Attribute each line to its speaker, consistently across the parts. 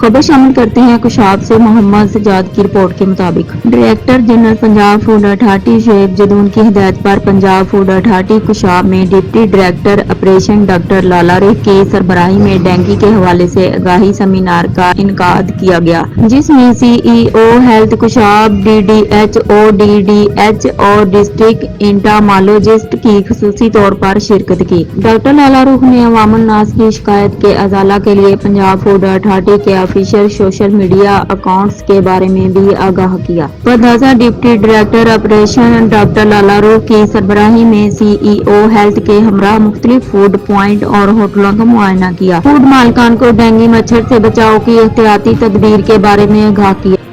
Speaker 1: खबर शामिल करते हैं कुशाब से। मोहम्मद सजाद की रिपोर्ट के मुताबिक director general Punjab food authority Shoaib Jadoon की हिदायत पर पंजाब फूड अथॉरिटी कुशाब में डिप्टी डायरेक्टर ऑपरेशन डॉक्टर लाला रेख की सरबराही में डेंगू के हवाले से आगाही सेमिनार का इनकाद किया गया, जिसमें CEO health Khushab, DDHO, DDH और डिस्ट्रिक्ट इंटामोलॉजिस्ट की खुसूसी तौर पर शिरकत की। डॉक्टर लाला रेख ने अवामुल नास की शिकायत के अजाला के लिए पंजाब फूड अथॉरिटी के ऑफिशियल सोशल मीडिया अकाउंट्स के बारे में भी आगाह किया। पदभार डिप्टी डायरेक्टर ऑपरेशन डॉक्टर लाला रेख की सरबराही में CEO हेल्थ के हमरा मुख्तलिफ फूड पॉइंट और होटलों का मुआयना किया। फूड मालिकान को डेंगू मच्छर से बचाव की एहतियाती तदबीर के बारे में आगाह किया।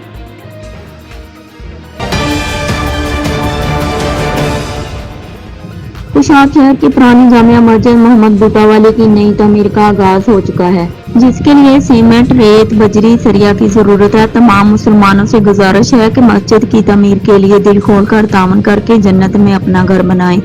Speaker 1: कुशाब शहर की पुरानी जामिया मस्जिद मोहम्मद बूटावाली की नई तमीर का आगाज हो चुका है, जिसके लिए सीमेंट, रेत, बजरी, सरिया की जरूरत है। तमाम मुसलमानों से गुजारिश है कि मस्जिद की तमीर के लिए दिल खोल कर तावन करके जन्नत में अपना घर बनाएं।